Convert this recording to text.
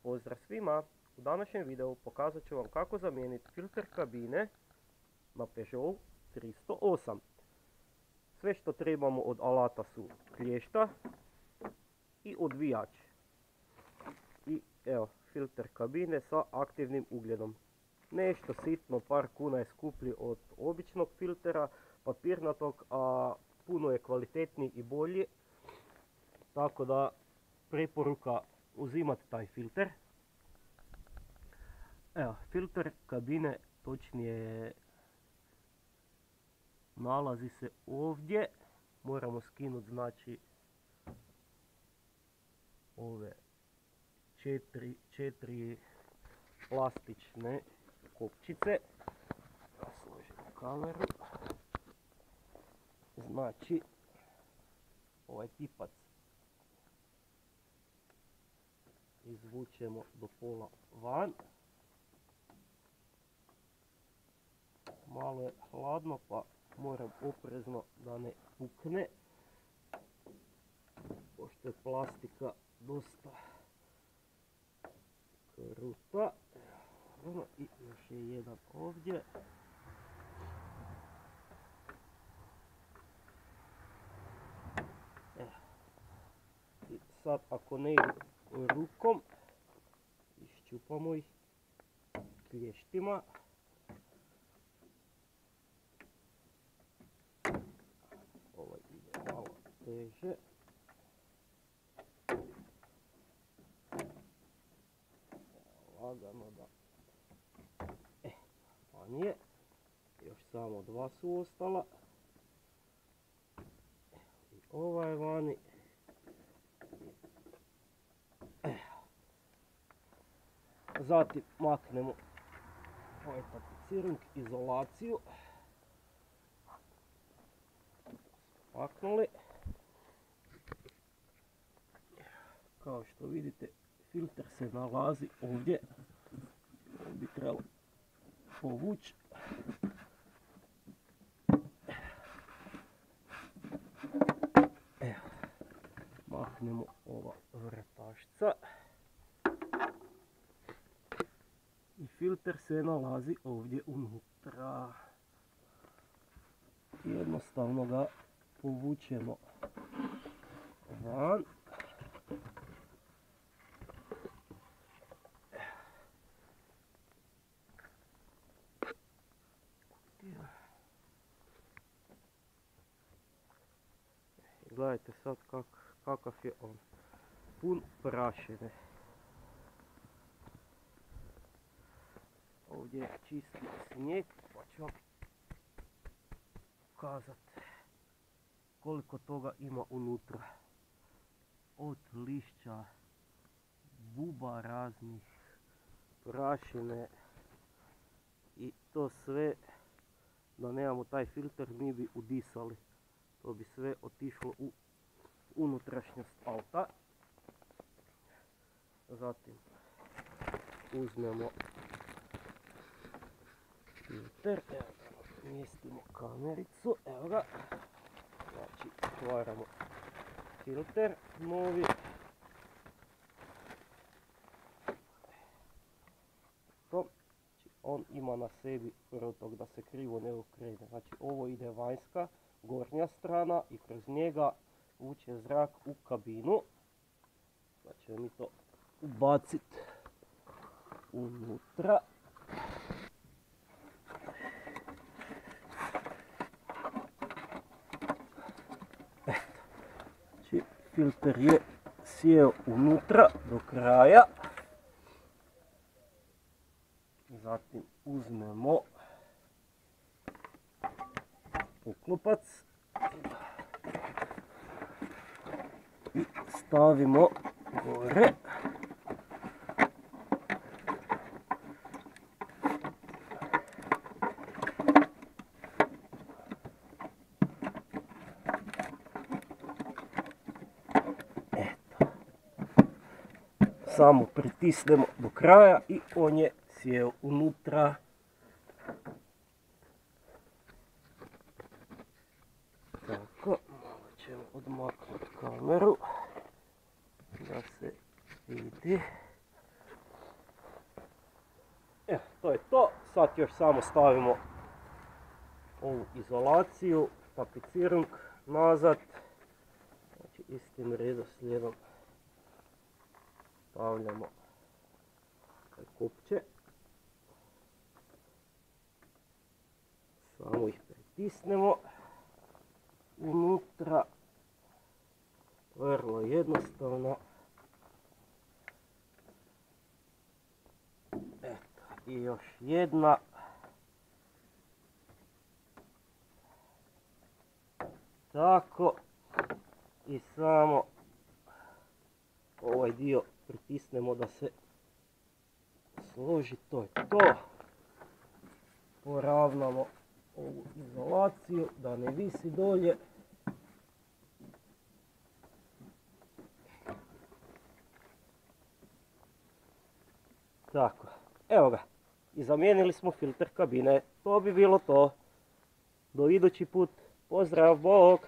Pozdrav svima! U današnjem videu pokazat ću vam kako zamijeniti filter kabine na Peugeot 308. Sve što trebamo od alata su klješta i odvijač. I evo, filter kabine sa aktivnim ugljenom. Nešto sitno, par kuna je skuplji od običnog filtera papirnatog, a puno je kvalitetniji i bolji. Tako da preporuka uzimati taj filter. Evo, filter kabine točnije nalazi se ovdje. Moramo skinuti znači ove četiri plastične kopčice. Da složimo kameru. Znači ovaj pipac izvučemo do pola van. Malo je hladno pa moram oprezno da ne pukne, pošto je plastika dosta kruta. I još je jedan ovdje. I sad ako ne idu rukom, iščupamo ih klještima. Ovaj ide malo teže. Lagano da... Nije. Još samo dva su ostala. I ova je vani. Zatim maknemo ovaj tapicirung, izolaciju. Maknuli. Kao što vidite, filter se nalazi ovdje. Ovo bi trebalo povući. Evo, maknemo ova vrtašca. I filter se nalazi ovdje unutra. Jednostavno ga povučemo van. Gledajte sad kakav je on. Pun prašine. Ovdje je čisti snijeg, pa ću vam pokazati koliko toga ima unutra. Od lišća, buba raznih, prašine i to sve, da nemamo taj filter mi bi udisali. To bi sve otišlo u unutrašnjost auta. Zatim uzmemo filter, evo ga, mjestimo kamericu, evo ga. Znači otvaramo filter novi. To, znači, on ima na sebi protog da se krivo ne okrene. Znači ovo ide vanjska, gornja strana i kroz njega vuče zrak u kabinu. Znači ćemo mi to ubaciti unutra. Znači filter je sjeo unutra do kraja. Zatim uzmemo uklopac i stavimo gore. Eto. Samo pritisnemo do kraja i on je sjeo unutra. Tako, malo ćemo odmaknuti kameru da se vidi. to je to. Sad još samo stavimo ovu izolaciju, tapicirung nazad. Znači istim redoslijedom stavljamo kupče. Samo ih pritisnemo unutra. Vrlo jednostavno. Eto, i još jedna. Tako. I samo ovaj dio pritisnemo da se složi, to je to. Poravnamo ovu izolaciju da ne visi dolje. Tako, evo ga. I zamijenili smo filter kabine. To bi bilo to. Do idući put. Pozdrav, bok!